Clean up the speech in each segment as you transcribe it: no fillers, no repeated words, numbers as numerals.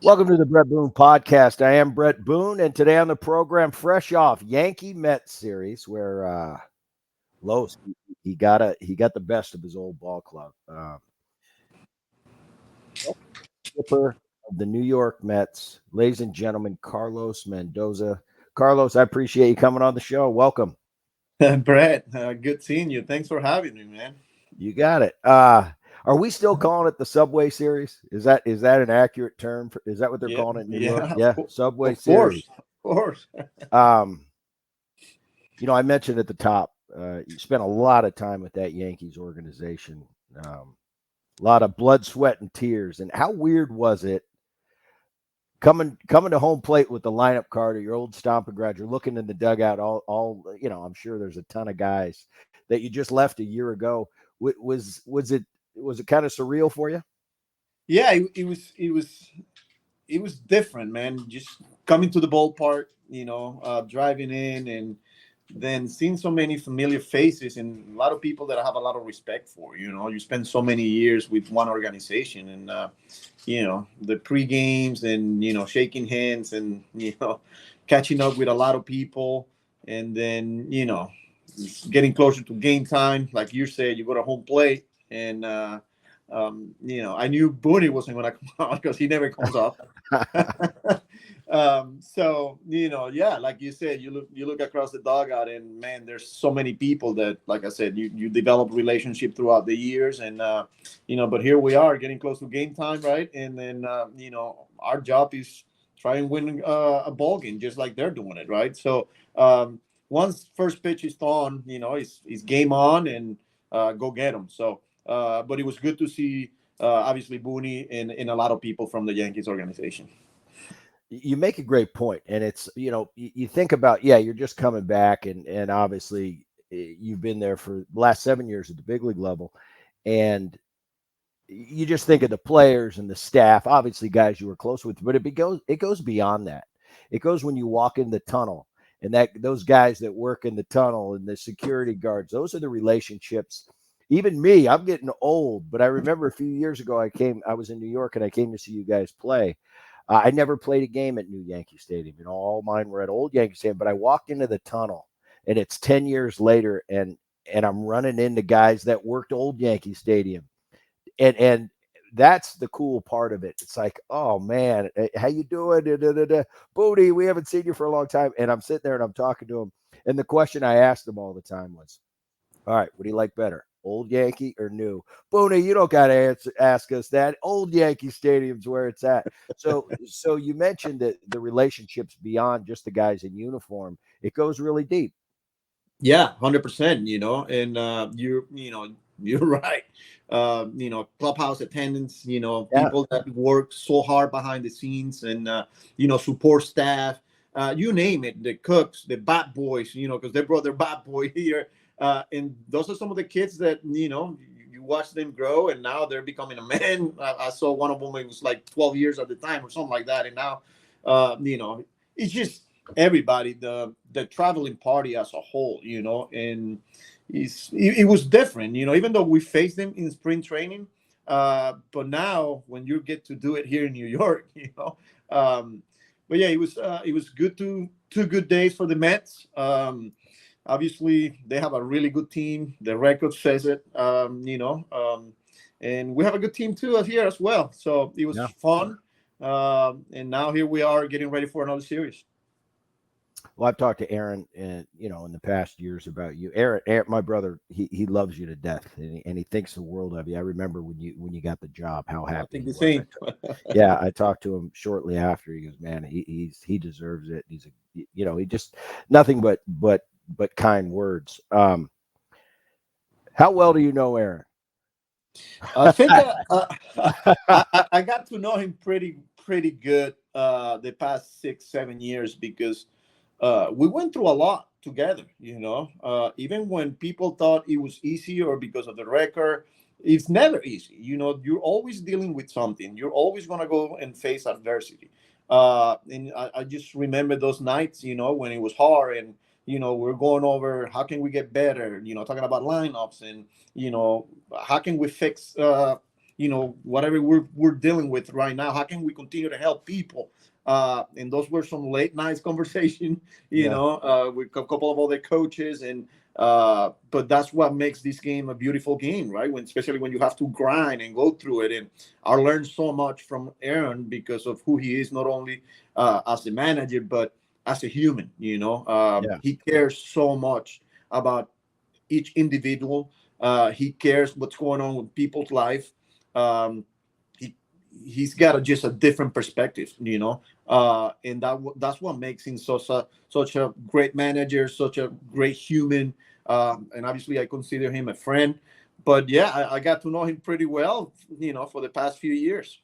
Welcome to the Bret Boone podcast. I am Bret Boone, and today on the program, fresh off Yankee Mets series, where Los he got the best of his old ball club. Skipper of the New York Mets, ladies and gentlemen, Carlos Mendoza. Carlos, I appreciate you coming on the show. Welcome. Brett, good seeing you. Thanks for having me, man. You got it. Are we still calling it the Subway Series? Is that an accurate term? Is that what they're Yeah, calling it in New York? yeah, Yeah, Subway of Series. course, of course. Um, I mentioned at the top, you spent a lot of time with that Yankees organization. A lot of blood, sweat, and tears. And how weird was it coming to home plate with the lineup card of your old stomping ground? You're looking in the dugout. All I'm sure there's a ton of guys that you just left a year ago. Was it kind of surreal for you? Yeah, it was different, man. Just coming to the ballpark, driving in and then seeing so many familiar faces and a lot of people that I have a lot of respect for. You spend so many years with one organization, and the pre games and shaking hands and catching up with a lot of people, and then getting closer to game time. Like you said, you go to home plate, and I knew Boone wasn't going to come out because he never comes up. So yeah, like you said, you look across the dugout, and man, there's so many people that, like I said, you develop relationship throughout the years, and but here we are getting close to game time, right? And then our job is try and win a ball game just like they're doing it, right? So once first pitch is on, it's game on, and go get them. So but it was good to see obviously Booney and a lot of people from the Yankees organization. You make a great point, and it's you think about, you're just coming back, and obviously you've been there for the last 7 years at the big league level, and you just think of the players and the staff, obviously guys you were close with, but it goes beyond that. It goes when you walk in the tunnel, and that those guys that work in the tunnel and the security guards, those are the relationships. Even me, I'm getting old, but I remember a few years ago I was in New York and I came to see you guys play. I never played a game at New Yankee Stadium. All mine were at Old Yankee Stadium. But I walked into the tunnel, and it's 10 years later, and I'm running into guys that worked Old Yankee Stadium, and that's the cool part of it. It's like, oh man, how you doing? Booty, we haven't seen you for a long time. And I'm sitting there and I'm talking to him, and the question I asked them all the time was, all right, what do you like better, Old Yankee or new? Booney, you don't got to ask us that. Old Yankee Stadium's where it's at. So you mentioned that the relationships beyond just the guys in uniform, it goes really deep. Yeah, 100%. And you're right. Clubhouse attendance. Yeah. People that work so hard behind the scenes, and support staff. You name it. The cooks, the bat boys. Because they brought their bat boy here, and those are some of the kids that you watch them grow, and now they're becoming a man. I saw one of them. It was like 12 years at the time or something like that, and now, it's just everybody, the traveling party as a whole, and it was different, even though we faced them in spring training, but now when you get to do it here in New York, but yeah, it was good to 2 good days for the Mets. Obviously they have a really good team, the record says it, and we have a good team too here as well, so it was Yeah. fun. And now here we are getting ready for another series. Well, I've talked to Aaron, and in the past years about you. Aaron, my brother, he loves you to death, and he thinks the world of you. I remember when you got the job, how I happy think he the was. same. Yeah, I talked to him shortly after. He goes, man, he deserves it. He's he just nothing but kind words. How well do you know Aaron? I think I got to know him pretty good the past 6 7 years, because we went through a lot together. Even when people thought it was easy, or because of the record, it's never easy. You're always dealing with something. You're always gonna go and face adversity. And I just remember those nights, when it was hard, and we're going over how can we get better. Talking about lineups, and how can we fix whatever we're dealing with right now, how can we continue to help people? And those were some late nights conversation, Yeah. with a couple of other coaches. And but that's what makes this game a beautiful game, right? Especially when you have to grind and go through it. And I learned so much from Aaron because of who he is, not only as a manager, but as a human. Yeah. He cares so much about each individual. He cares what's going on with people's life. Um, he he's got just a different perspective, and that's what makes him such a great manager, such a great human. And obviously, I consider him a friend. But yeah, I got to know him pretty well, for the past few years.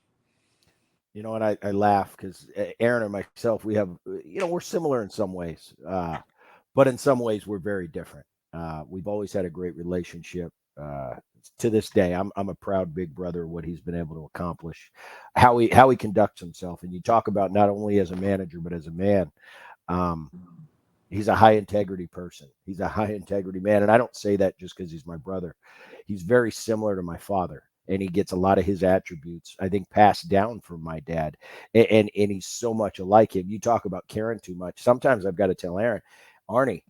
And I laugh because Aaron and myself, we have, we're similar in some ways, but in some ways we're very different. We've always had a great relationship. Uh, to this day, I'm a proud big brother of what he's been able to accomplish, how he conducts himself. And you talk about not only as a manager but as a man. Um, he's a high integrity person. He's a high integrity man, and I don't say that just because he's my brother. He's very similar to my father, and he gets a lot of his attributes, I think, passed down from my dad. And he's so much alike him. You talk about caring too much. Sometimes I've got to tell Aaron, Arnie,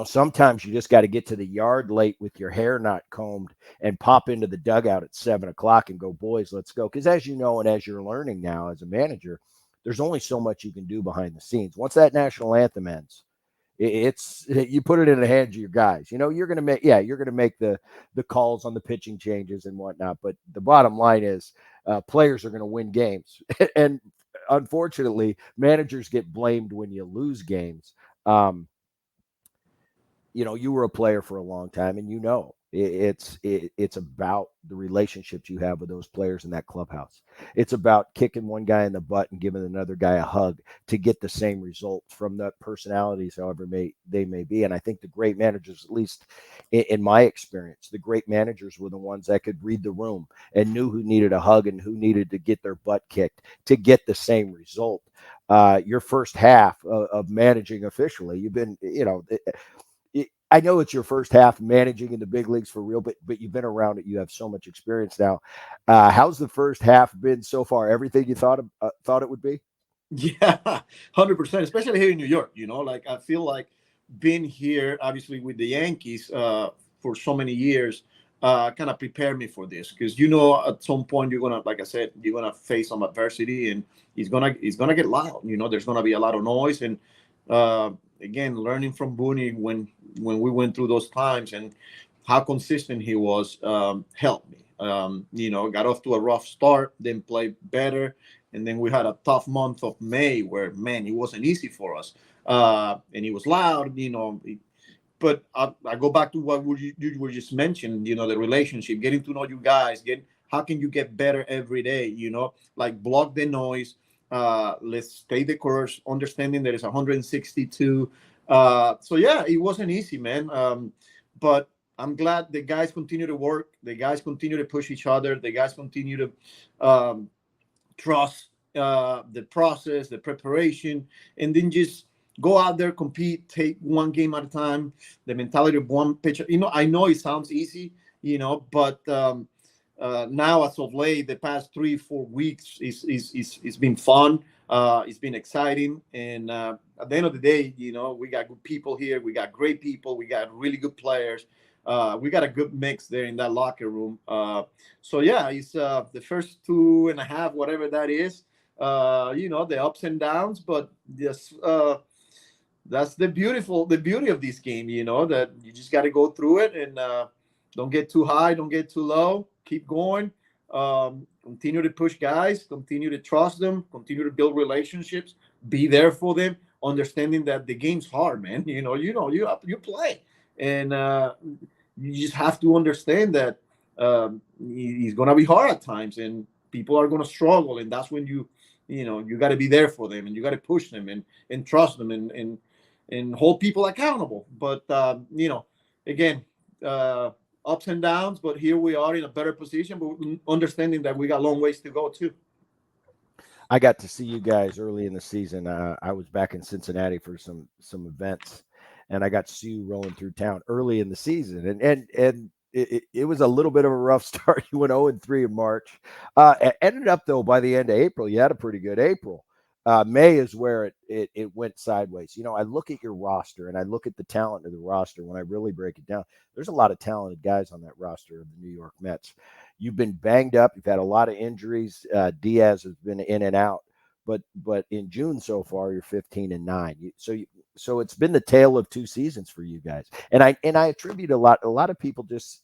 sometimes you just got to get to the yard late with your hair not combed and pop into the dugout at 7 o'clock and go, boys, let's go. Because as you know, and as you're learning now as a manager, there's only so much you can do behind the scenes. Once that national anthem ends, it's you put it in the hands of your guys. You're going to make the calls on the pitching changes and whatnot. But the bottom line is, players are going to win games, and unfortunately, managers get blamed when you lose games. Um, you were a player for a long time, and it's about the relationships you have with those players in that clubhouse. It's about kicking one guy in the butt and giving another guy a hug to get the same result from the personalities, however they may be. And I think the great managers, at least in my experience, the great managers were the ones that could read the room and knew who needed a hug and who needed to get their butt kicked to get the same result. Your first half of managing officially, you've been, I know it's your first half managing in the big leagues for real, but you've been around it. You have so much experience now. How's the first half been so far? Everything you thought it would be? Yeah, 100%, especially here in New York. Like I feel like being here, obviously with the Yankees, for so many years, kind of prepared me for this because at some point you're gonna, like I said, you're gonna face some adversity, and it's gonna get loud. There's gonna be a lot of noise, and uh, again, learning from Boone when we went through those times and how consistent he was, helped me. Got off to a rough start, then played better, and then we had a tough month of May where, man, it wasn't easy for us. And it was loud, but I go back to what you were just mentioned, the relationship, getting to know you guys, how can you get better every day, like block the noise, let's stay the course, understanding that it's 162. So yeah, it wasn't easy, man. But I'm glad the guys continue to work, the guys continue to push each other, the guys continue to trust the process, the preparation, and then just go out there, compete, take one game at a time. The mentality of one pitcher. I know it sounds easy, but now as of late, the past 3-4 weeks is been fun. It's been exciting, and at the end of the day, we got good people here. We got great people. We got really good players. We got a good mix there in that locker room. So yeah, it's the first 2.5, whatever that is. The ups and downs, but just that's the beauty of this game. That you just got to go through it, and don't get too high, don't get too low. Keep going. Continue to push guys. Continue to trust them. Continue to build relationships. Be there for them. Understanding that the game's hard, man. You play, and you just have to understand that it's gonna be hard at times, and people are gonna struggle, and that's when you got to be there for them, and you got to push them, and trust them, and hold people accountable. But again, uh, ups and downs. But here we are in a better position, but understanding that we got long ways to go too. I got to see you guys early in the season. I was back in Cincinnati for some events, and I got to see you rolling through town early in the season. And it was a little bit of a rough start. You went 0-3 in March. Ended up though by the end of April, you had a pretty good April. May is where it went sideways. I look at your roster and I look at the talent of the roster. When I really break it down, there's a lot of talented guys on that roster of the New York Mets. You've been banged up. You've had a lot of injuries. Diaz has been in and out. But in June so far, you're 15-9. So it's been the tale of two seasons for you guys. And I attribute a lot of people just,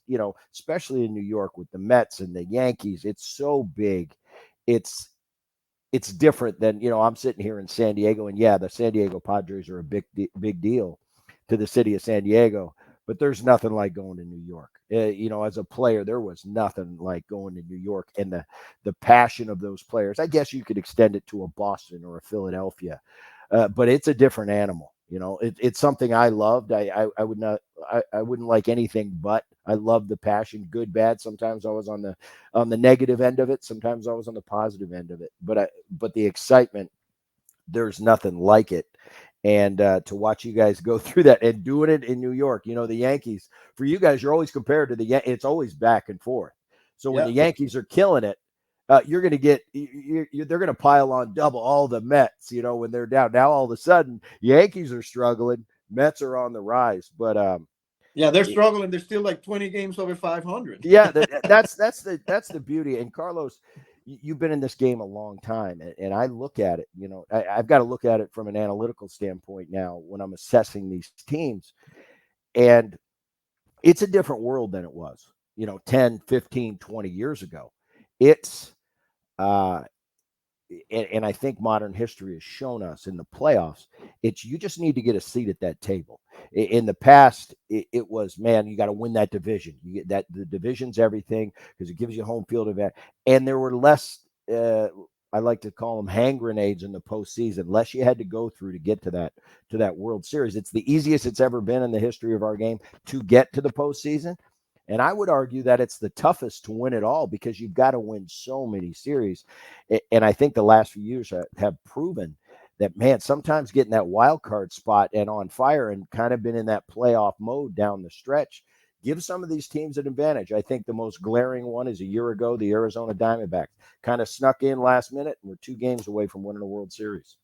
especially in New York with the Mets and the Yankees, it's so big. It's it's different than, I'm sitting here in San Diego, and yeah, the San Diego Padres are a big deal to the city of San Diego, but there's nothing like going to New York. As a player, there was nothing like going to New York, and the passion of those players. I guess you could extend it to a Boston or a Philadelphia, but it's a different animal. It's something I loved. I would not. I wouldn't like anything but. I love the passion, good, bad. Sometimes I was on the negative end of it. Sometimes I was on the positive end of it. But the excitement, there's nothing like it. And to watch you guys go through that and doing it in New York, the Yankees, for you guys, you're always compared to it's always back and forth. So when Yeah. the Yankees are killing it, you're going to they're going to pile on double all the Mets, when they're down. Now all of a sudden, Yankees are struggling, Mets are on the rise. But Yeah, they're struggling. They're still like 20 games over 500. yeah, that's the beauty. And Carlos, you've been in this game a long time, and I look at it. I've got to look at it from an analytical standpoint now when I'm assessing these teams, and it's a different world than it was, 10, 15, 20 years ago. It's uh, and I think modern history has shown us in the playoffs, it's you just need to get a seat at that table. In the past, it was, man, you got to win that division. You get that the division's everything because it gives you home field advantage. And there were less, I like to call them hand grenades in the postseason, less you had to go through to get to that World Series. It's the easiest it's ever been in the history of our game to get to the postseason. And I would argue that it's the toughest to win it all because you've got to win so many series. And I think the last few years have proven that, man, sometimes getting that wild card spot and on fire and kind of been in that playoff mode down the stretch gives some of these teams an advantage. I think the most glaring one is a year ago, the Arizona Diamondbacks kind of snuck in last minute and were 2 games away from winning a World Series.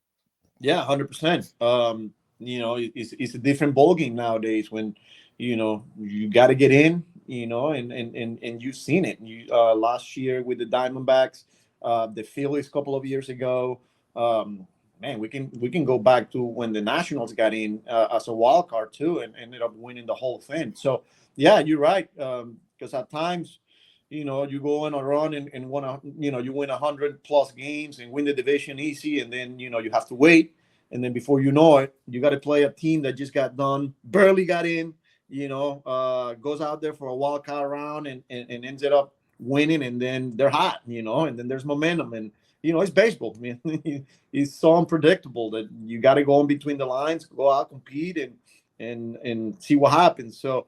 Yeah, 100%. It's a different ballgame nowadays when, you got to get in, and you've seen it. Last year with the Diamondbacks, the Phillies a couple of years ago. Man, we can go back to when the Nationals got in as a wild card too, and ended up winning the whole thing. So yeah, you're right. Because at times, you go on a run and want to, you win 100+ games and win the division easy, and then you have to wait, and then before you know it, you got to play a team that just got done, barely got in, goes out there for a wild card round and ends up winning, and then they're hot, and then there's momentum, and it's baseball. I mean, it's so unpredictable that you got to go in between the lines, go out, compete, and see what happens. So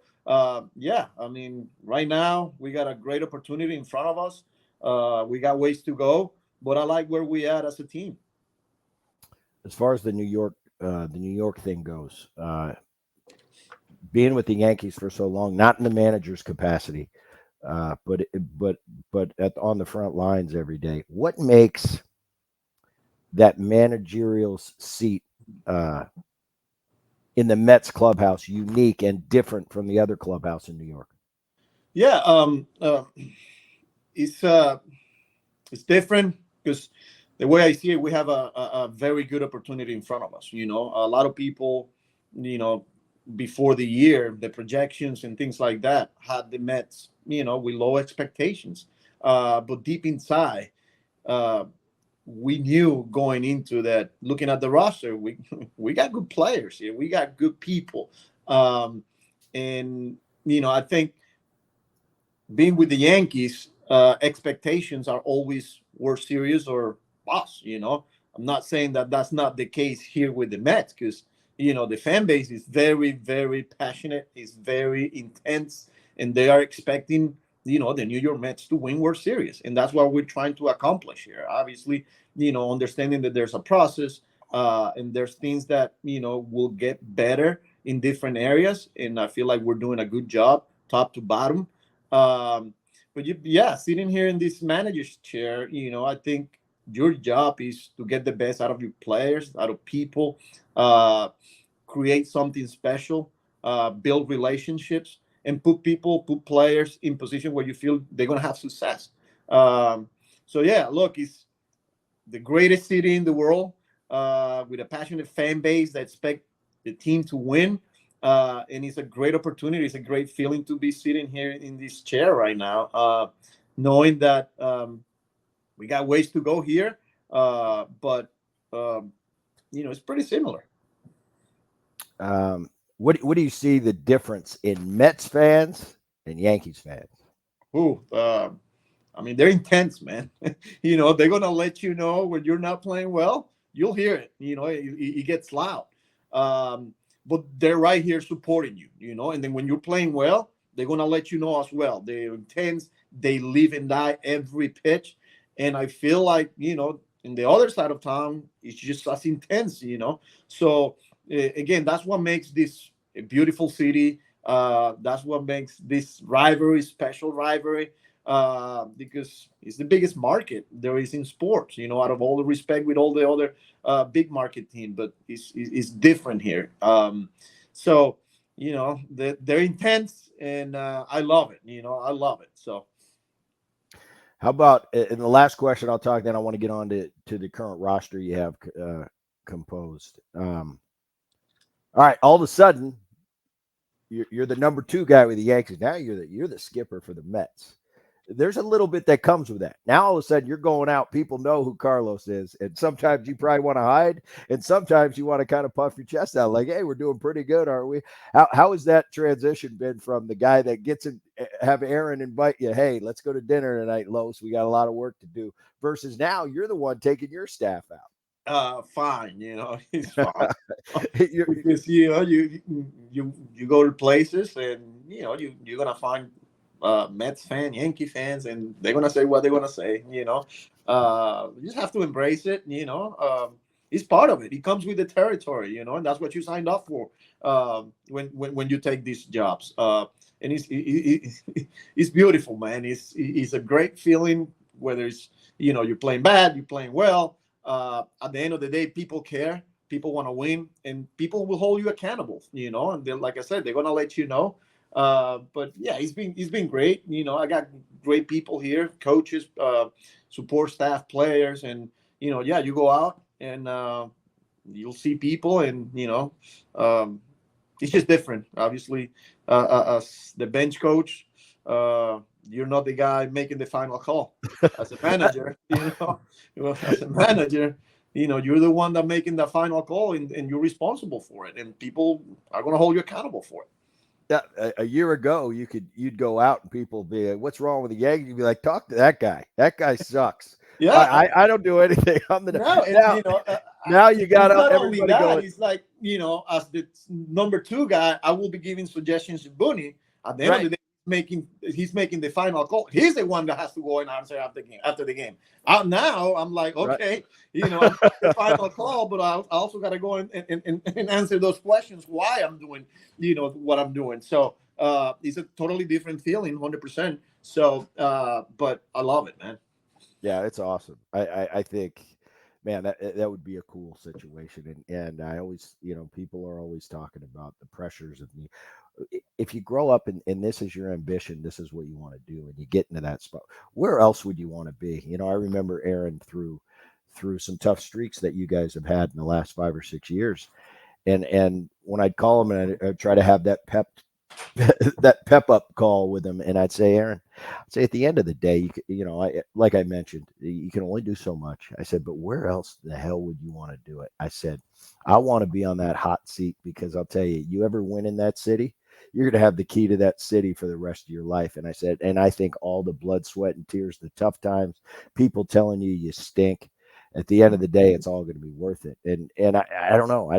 yeah, I mean, right now we got a great opportunity in front of us. We got ways to go, but I like where we at as a team. As far as the New York thing goes, being with the Yankees for so long, not in the manager's capacity, but on the front lines every day. What makes that managerial seat uh, in the Mets clubhouse unique and different from the other clubhouse in New York? Yeah, it's uh, it's different because the way I see it, we have a very good opportunity in front of us. A lot of people, you know, before the year, the projections and things like that had the Mets, with low expectations. But deep inside, uh, we knew going into that, looking at the roster, we we got good players here, we got good people, and I think being with the Yankees, expectations are always World Series or bust. I'm not saying that that's not the case here with the Mets because the fan base is very, very passionate, is very intense, and they are expecting the New York Mets to win World Series, and that's what we're trying to accomplish here. Obviously, understanding that there's a process, and there's things that will get better in different areas, and I feel like we're doing a good job, top to bottom. Um, but yeah, sitting here in this manager's chair, I think your job is to get the best out of your players, out of people, uh, create something special, build relationships, and put players in position where you feel they're gonna have success. Um, so yeah, look, it's the greatest city in the world, with a passionate fan base that expect the team to win. And it's a great opportunity. It's a great feeling to be sitting here in this chair right now, knowing that we got ways to go here, but um, it's pretty similar. What do you see the difference in Mets fans and Yankees fans? Ooh, I mean, they're intense, man. They're gonna let you know when you're not playing well. You'll hear it. It gets loud. Um, but they're right here supporting you. And then when you're playing well, they're gonna let you know as well. They're intense. They live and die every pitch. And I feel like in the other side of town, it's just as intense. So again, that's what makes this a beautiful city. That's what makes this rivalry special rivalry, because it's the biggest market there is in sports. Out of all the respect with all the other big market team, but it's different here. So they're intense, and I love it. I love it. So How about in the last question? I'll talk. Then I want to get on to the current roster you have composed. All right. All of a sudden, you're the number two guy with the Yankees. Now you're the skipper for the Mets. There's a little bit that comes with that. Now all of a sudden you're going out. People know who Carlos is, and sometimes you probably want to hide, and sometimes you want to kind of puff your chest out, like, "Hey, we're doing pretty good, aren't we?" How has that transition been from the guy that gets in, have Aaron invite you, "Hey, let's go to dinner tonight, Los. We got a lot of work to do," versus now you're the one taking your staff out. fine. It's fine. you're, Because you go to places, and you're gonna find Mets fan, Yankee fans, and they're gonna say what they're gonna say. You just have to embrace it. It's part of it. It comes with the territory. And that's what you signed up for. When you take these jobs, and it's beautiful, man. It's a great feeling. Whether it's you're playing bad, you're playing well. At the end of the day, people care. People want to win, and people will hold you accountable. And then, like I said, they're gonna let you know. But yeah, it's been great. I got great people here, coaches, support staff, players, and yeah, you go out, and you'll see people, and um, it's just different. Obviously, as the bench coach, you're not the guy making the final call. As a manager, as a manager, you're the one that making the final call, and you're responsible for it, and people are going to hold you accountable for it. Yeah, a year ago, you'd go out and people be like, "What's wrong with the Yankees?" You'd be like, "Talk to that guy. That guy sucks. Yeah. I don't do anything. I'm the No, and now now you got it's not only everybody that. going It's like as the number two guy, I will be giving suggestions to Boone. At the end of right, the day, he's making the final call. He's the one that has to go and answer after the game. Now I'm like, right. okay, I'm the final call, but I also got to go and answer those questions why I'm doing what I'm doing. So it's a totally different feeling, 100%. So, but I love it, man. Yeah, it's awesome. I think, man, that would be a cool situation. And I always, people are always talking about the pressures of me. If you grow up and this is your ambition, this is what you want to do, and you get into that spot, where else would you want to be? I remember Aaron through some tough streaks that you guys have had in the last 5 or 6 years. And when I'd call him and I'd try to have that that pep up call with him, and I'd say, Aaron, I'd say at the end of the day, I like I mentioned, you can only do so much. I said, but where else the hell would you want to do it? I said, I want to be on that hot seat, because I'll tell you, you ever win in that city, you're going to have the key to that city for the rest of your life. And I said, and I think all the blood, sweat, and tears, the tough times, people telling you stink, at the end of the day, it's all going to be worth it. And I don't know.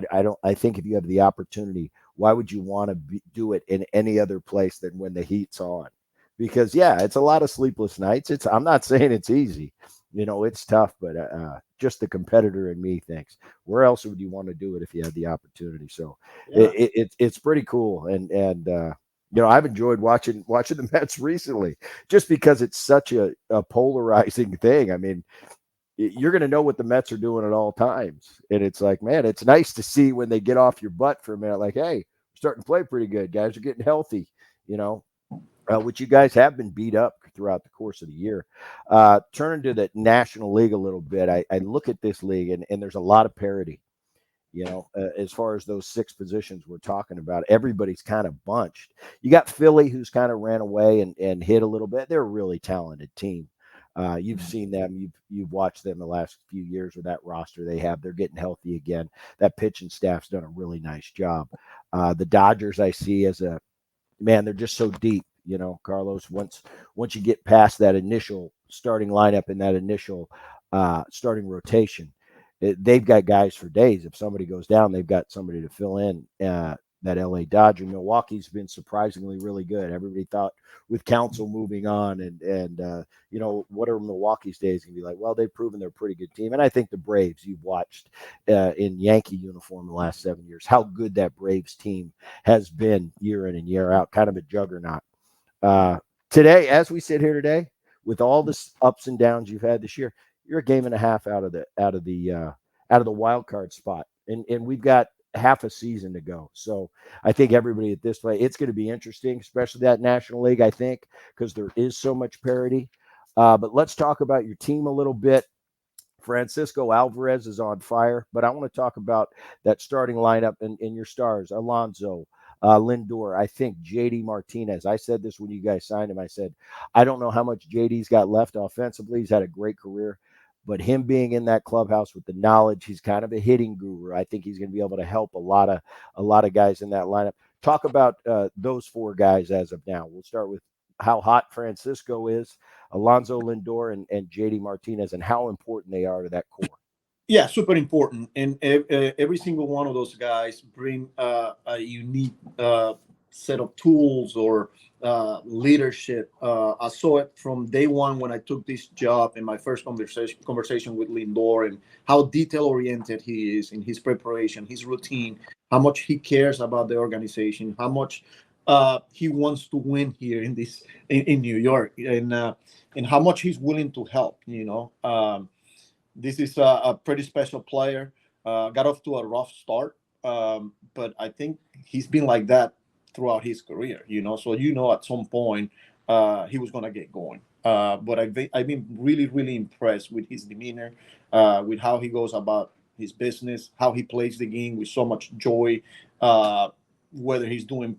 I think if you have the opportunity, why would you want to do it in any other place than when the heat's on? Because yeah, it's a lot of sleepless nights. I'm not saying it's easy. It's tough, but just the competitor in me thinks, where else would you want to do it if you had the opportunity? So Yeah. it's pretty cool. And I've enjoyed watching the Mets recently, just because it's such a polarizing thing. I mean, you're going to know what the Mets are doing at all times, and it's like, man, it's nice to see when they get off your butt for a minute. Like, hey, we're starting to play pretty good. Guys are getting healthy. You know, which you guys have been beat up throughout the course of the year. Turning to the National League a little bit, I look at this league, and there's a lot of parity. As far as those six positions we're talking about, everybody's kind of bunched. You got Philly, who's kind of ran away and hit a little bit. They're a really talented team. You've seen them. You've watched them the last few years with that roster they have. They're getting healthy again. That pitching staff's done a really nice job. The Dodgers, I see as a man, they're just so deep. Carlos. Once you get past that initial starting lineup and that initial starting rotation, they've got guys for days. If somebody goes down, they've got somebody to fill in. That LA Dodger. Milwaukee's been surprisingly really good. Everybody thought with Council moving on and what are Milwaukee's days going to be like? Well, they've proven they're a pretty good team, and I think the Braves you've watched in Yankee uniform the last 7 years, how good that Braves team has been year in and year out, kind of a juggernaut. Uh, Today, as we sit here today, with all the ups and downs you've had this year, you're a game and a half out of the wild card spot, and we've got half a season to go. So I think everybody at this point, it's going to be interesting, especially that National League. I think because there is so much parity. But let's talk about your team a little bit. Francisco Alvarez is on fire, but I want to talk about that starting lineup and your stars, Alonso, Lindor. I think JD Martinez. I said this when you guys signed him. I said, I don't know how much JD's got left offensively. He's had a great career, but him being in that clubhouse with the knowledge, he's kind of a hitting guru. I think he's going to be able to help a lot of guys in that lineup. Talk about those four guys as of now. We'll start with how hot Francisco is, Alonso Lindor, and JD Martinez, and how important they are to that core. Yeah, super important. And every single one of those guys bring a unique set of tools or leadership. I saw it from day one when I took this job in my first conversation with Lindor, and how detail oriented he is in his preparation, his routine, how much he cares about the organization, how much he wants to win here in New York, and how much he's willing to help. This is a pretty special player. Got off to a rough start, but I think he's been like that throughout his career. So at some point he was gonna get going. But I've been really really impressed with his demeanor, with how he goes about his business, how he plays the game with so much joy. Whether he's doing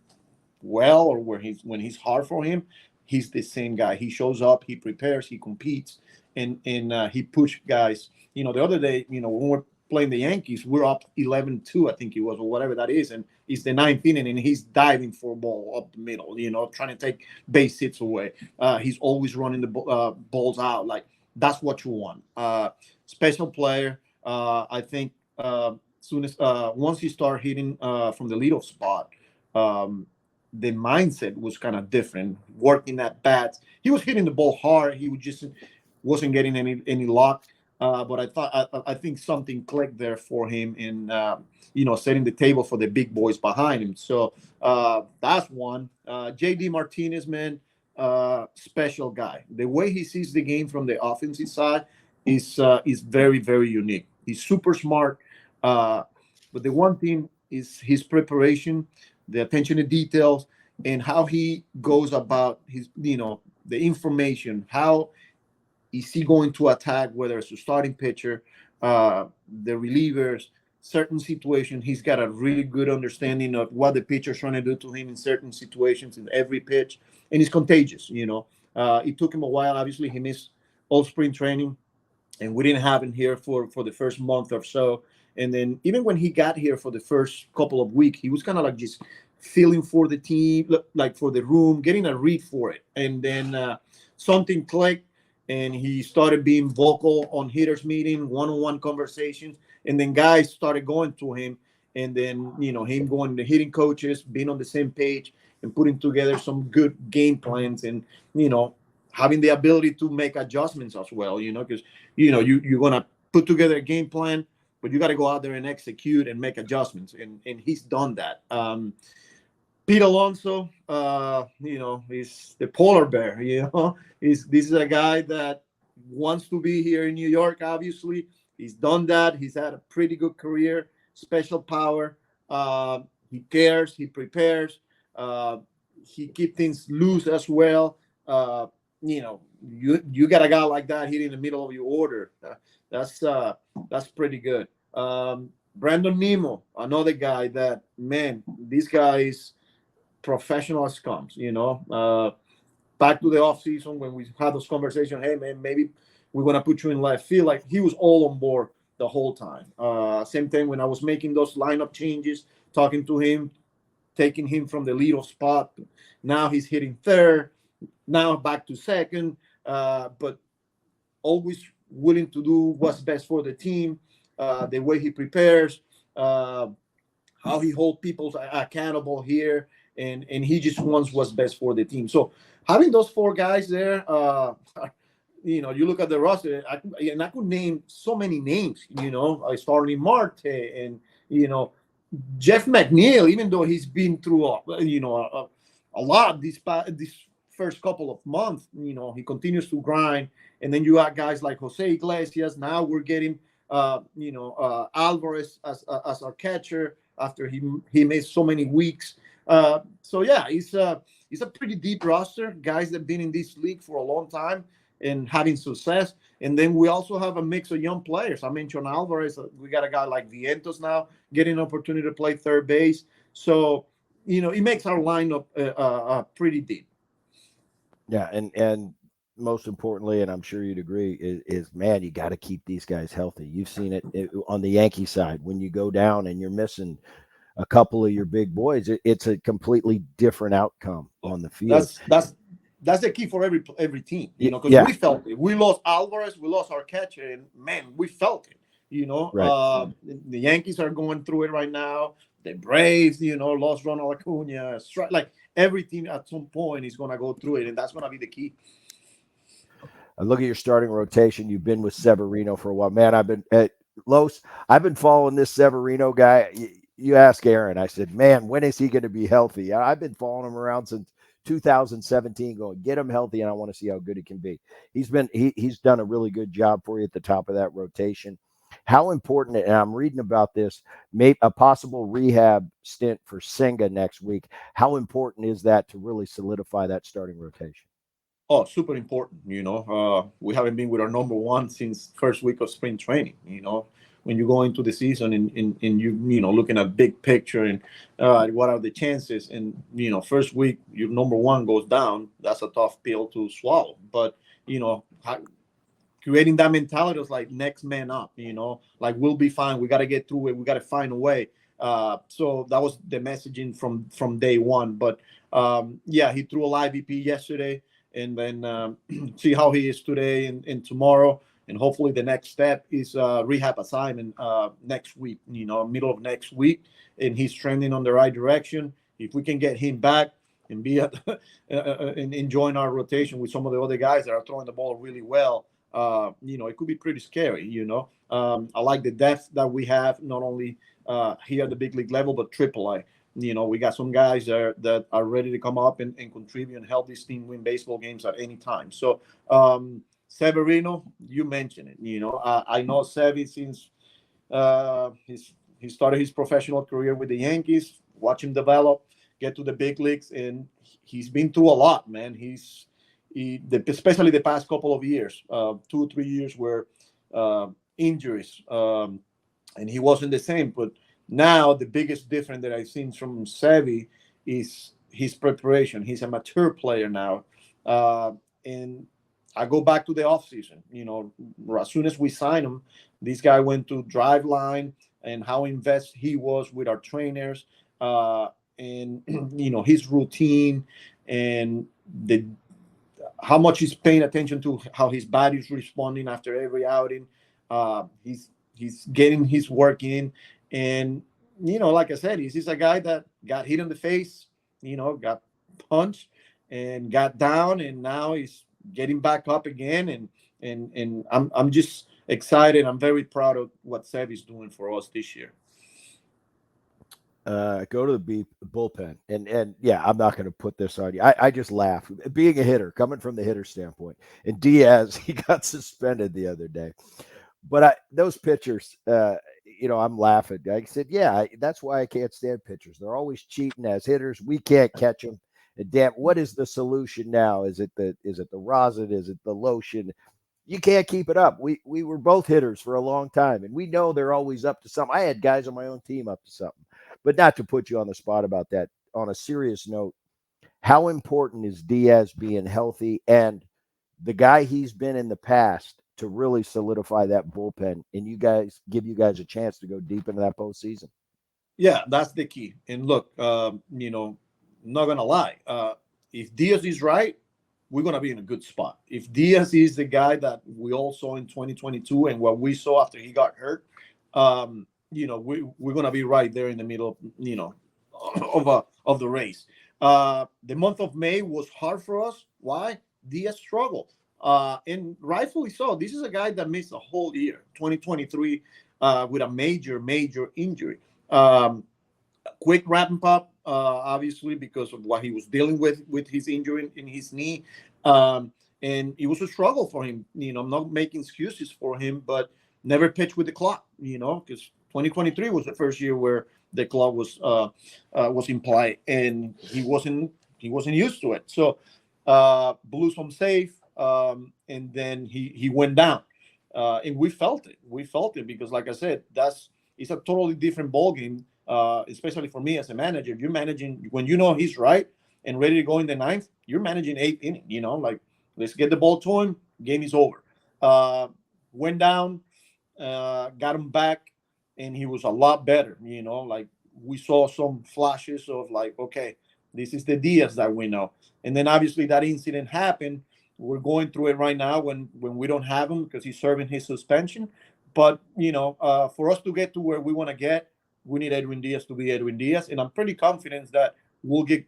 well or when he's hard for him, he's the same guy. He shows up, he prepares, he competes, and he push guys. The other day, when we're playing the Yankees, we're up 11-2, I think it was, or whatever that is, and it's the ninth inning, and he's diving for a ball up the middle, trying to take base hits away. He's always running the balls out. Like, that's what you want. Special player. I think soon as once he start hitting from the leadoff spot, the mindset was kind of different. Working at bats, he was hitting the ball hard. He would just wasn't getting any luck. But I think something clicked there for him in setting the table for the big boys behind him. So that's one. JD Martinez, man, special guy. The way he sees the game from the offensive side is very very unique. He's super smart. But the one thing is his preparation, the attention to details, and how he goes about his the information. How is he going to attack, whether it's a starting pitcher, the relievers, certain situations? He's got a really good understanding of what the pitcher's trying to do to him in certain situations in every pitch, and he's contagious. It took him a while. Obviously, he missed all spring training, and we didn't have him here for the first month or so. And then even when he got here for the first couple of weeks, he was kind of like just feeling for the team, like for the room, getting a read for it. And then something clicked, and he started being vocal on hitters meeting, one-on-one conversations. And then guys started going to him, and then him going to hitting coaches, being on the same page, and putting together some good game plans, and having the ability to make adjustments as well. Because you're gonna put together a game plan, but you got to go out there and execute and make adjustments, and he's done that. Pete Alonso, he's the polar bear. This is a guy that wants to be here in New York. Obviously, he's done that. He's had a pretty good career, special power. He cares. He prepares. He keeps things loose as well. You got a guy like that here in the middle of your order. That's that's pretty good. Brandon Nemo, another guy that, man, this guy is professional as comes. Back to the off season when we had those conversations. Hey man, maybe we're gonna put you in left field. Like, he was all on board the whole time. Same thing when I was making those lineup changes, talking to him, taking him from the leadoff spot. Now he's hitting third. Now back to second. But always willing to do what's best for the team. The way he prepares. How he holds people accountable here, and he just wants what's best for the team. So having those four guys there, you look at the roster, and I could name so many names. Starling Marte, and Jeff McNeil, even though he's been through a lot this first couple of months, he continues to grind. And then you got guys like Jose Iglesias. Now we're getting Alvarez as our catcher after he missed so many weeks. So yeah, it's a pretty deep roster, guys that have been in this league for a long time and having success. And then we also have a mix of young players. I mentioned Alvarez. We got a guy like Vientos now getting an opportunity to play third base. So it makes our lineup pretty deep. Yeah, and most importantly, and I'm sure you'd agree, is man, you got to keep these guys healthy. You've seen it on the Yankee side when you go down and you're missing a couple of your big boys. It's a completely different outcome on the field. That's the key for every team, because Yeah. we felt it. We lost Alvarez, we lost our catcher, and man, we felt it. Right. The Yankees are going through it right now. The Braves, lost Ronald Acuna. Like, every team at some point is going to go through it, and that's going to be the key. I look at your starting rotation. You've been with Severino for a while, man. I've been at Los. I've been following this Severino guy. You ask Aaron. I said, man, when is he going to be healthy? I've been following him around since 2017, going, get him healthy, and I want to see how good he can be. He's done a really good job for you at the top of that rotation. How important, and I'm reading about this, maybe a possible rehab stint for Senga next week. How important is that to really solidify that starting rotation? Oh, super important. We haven't been with our number one since first week of spring training. When you go into the season and you looking at big picture and what are the chances, and first week your number one goes down, that's a tough pill to swallow. But creating that mentality was like next man up. Like, we'll be fine. We got to get through it. We got to find a way. So that was the messaging from day one. But yeah, he threw a live EP yesterday, and then see how he is today and tomorrow. And hopefully the next step is rehab assignment next week, middle of next week. And he's trending on the right direction. If we can get him back and be and join our rotation with some of the other guys that are throwing the ball really well, it could be pretty scary. I like the depth that we have, not only here at the big league level, but AAA. We got some guys that are ready to come up and contribute and help this team win baseball games at any time. So Severino, you mentioned it. I know Sevy since he started his professional career with the Yankees. Watch him develop, get to the big leagues, and he's been through a lot, man. Especially the past couple of years, 2 or 3 years where injuries, and he wasn't the same. But now the biggest difference that I've seen from Sevy is his preparation. He's a mature player now, and I go back to the offseason. As soon as we signed him, this guy went to Driveline and how invested he was with our trainers, and his routine and how much he's paying attention to how his body's responding after every outing. He's getting his work in, and like I said, he's a guy that got hit in the face, got punched and got down, and now he's getting back up again. And I'm just excited. I'm very proud of what Sevy's doing for us this year. Go to the bullpen, and yeah, I'm not going to put this on you. I just laugh being a hitter, coming from the hitter standpoint. And Diaz, he got suspended the other day, but those pitchers, I'm laughing. I said, yeah, that's why I can't stand pitchers. They're always cheating as hitters. We can't catch them. And damn, what is the solution now? Is it the rosin? Is it the lotion? You can't keep it up. We were both hitters for a long time, and we know they're always up to something. I had guys on my own team up to something. But not to put you on the spot about that. On a serious note, how important is Diaz being healthy and the guy he's been in the past to really solidify that bullpen and give you guys a chance to go deep into that postseason? Yeah, that's the key. And look, not gonna lie, if Diaz is right, we're gonna be in a good spot. If Diaz is the guy that we all saw in 2022 and what we saw after he got hurt, we're gonna be right there in the middle, of the race. The month of May was hard for us. Why? Diaz struggled, and rightfully so. This is a guy that missed a whole year, 2023, with a major injury. Um, Quick wrapping up, obviously because of what he was dealing with his injury in his knee, and it was a struggle for him. I'm not making excuses for him, but never pitched with the clock. Because 2023 was the first year where the clock was in play, and he wasn't used to it. So blew some safe, and then he went down, and we felt it. We felt it because, like I said, it's a totally different ballgame, especially for me as a manager. You're managing when you know he's right and ready to go in the ninth. You're managing eighth inning. Like let's get the ball to him. Game is over. Went down, got him back, and he was a lot better. Like we saw some flashes of like, okay, this is the Diaz that we know. And then obviously that incident happened. We're going through it right now when we don't have him because he's serving his suspension. But for us to get to where we want to get, we need Edwin Diaz to be Edwin Diaz, and I'm pretty confident that we'll get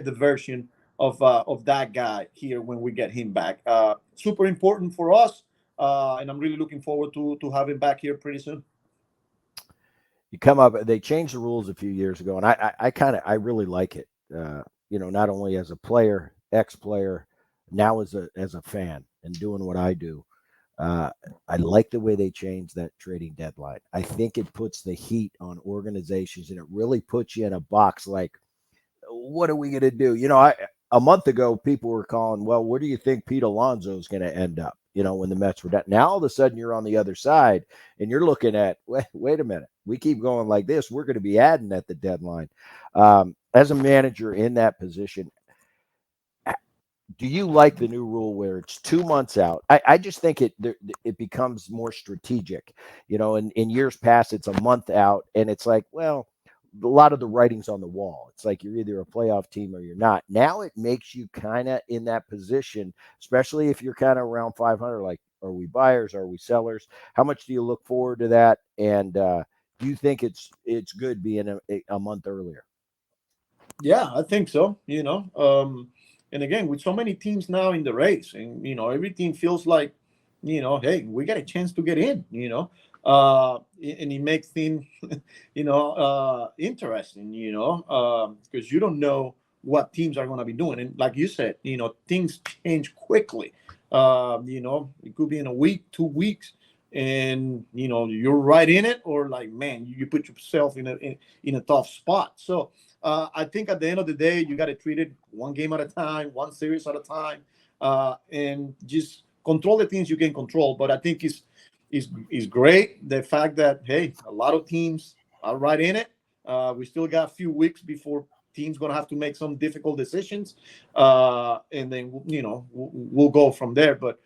the version of that guy here when we get him back. Super important for us, and I'm really looking forward to have him back here pretty soon. You come up, they changed the rules a few years ago, and I really like it. Not only as a player, ex-player, now as a fan and doing what I do. Uh, I like the way they changed that trading deadline. I think it puts the heat on organizations, and it really puts you in a box. Like, what are we going to do? A month ago, people were calling, well, where do you think Pete Alonso is going to end up? When the Mets were done. Now all of a sudden you're on the other side, and you're looking at, wait a minute, we keep going like this, we're going to be adding at the deadline. As a manager in that position, do you like the new rule where it's 2 months out? I just think it becomes more strategic. In years past, it's a month out, and it's like, well, a lot of the writing's on the wall. It's like you're either a playoff team or you're not. Now it makes you kind of in that position, especially if you're kind of around 500. Like, are we buyers? Are we sellers? How much do you look forward to that? And do you think it's good being a month earlier? Yeah, I think so. And again, with so many teams now in the race, and everything feels like, hey, we got a chance to get in. And it makes things, interesting. Because you don't know what teams are going to be doing, and like you said, things change quickly. It could be in a week, 2 weeks, and you're right in it, or like, man, you put yourself in a tough spot. So I think at the end of the day, you got to treat it one game at a time, one series at a time, and just control the things you can control. But I think it's great the fact that, hey, a lot of teams are right in it. We still got a few weeks before teams gonna have to make some difficult decisions, and then we'll go from there. But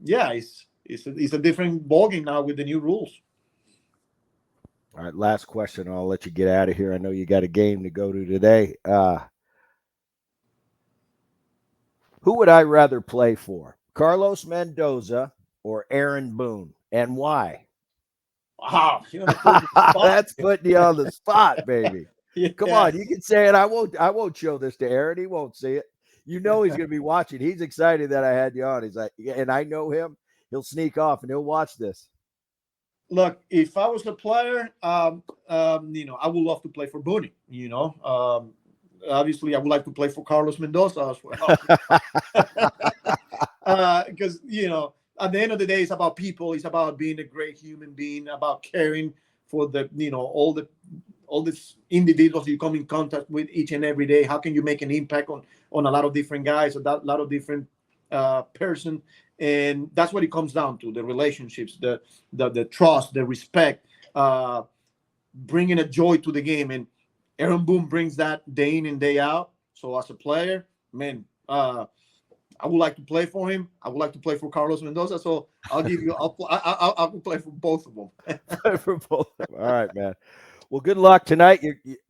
yeah, it's a different ballgame now with the new rules. All right, last question. I'll let you get out of here. I know you got a game to go to today. Who would I rather play for? Carlos Mendoza or Aaron Boone? And why? Wow, you're gonna put me on the spot. That's putting you on the spot, baby. Come on, you Yes. can say it. I won't show this to Aaron. He won't see it. He's going to be watching. He's excited that I had you on. He's like, yeah, and I know him. He'll sneak off and he'll watch this. Look, if I was a player, I would love to play for Boone. Obviously, I would like to play for Carlos Mendoza as well. Because at the end of the day, it's about people. It's about being a great human being. About caring for the all these individuals you come in contact with each and every day. How can you make an impact on a lot of different guys, a lot of different person, and that's what it comes down to: the relationships, the trust, the respect, bringing a joy to the game. And Aaron Boone brings that day in and day out. So as a player, man, I would like to play for him. I would like to play for Carlos Mendoza. So I'll give you. I'll play for both of them. For both. All right, man. Well, good luck tonight.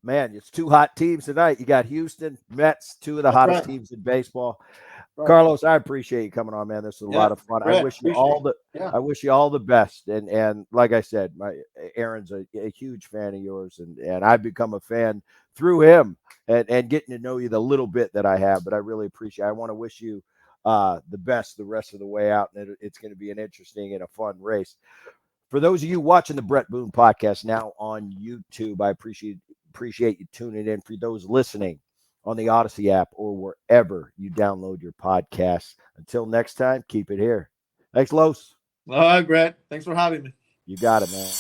Man, it's two hot teams tonight. You got Houston, Mets, two of the That's hottest right. teams in baseball. Right. Carlos, I appreciate you coming on, man. This is a Yeah, lot of fun. I Brett, wish you appreciate all it. the Yeah. I wish you all the best. And like I said, my Aaron's a huge fan of yours, and I've become a fan through him and getting to know you the little bit that I have. But I really appreciate. I want to wish you the best the rest of the way out, and it's going to be an interesting and a fun race. For those of you watching the Bret Boone podcast now on YouTube, I appreciate you tuning in. For those listening on the Odyssey app or wherever you download your podcasts, until next time, keep it here. Thanks, Los. All right, Brett. Thanks for having me. You got it, man.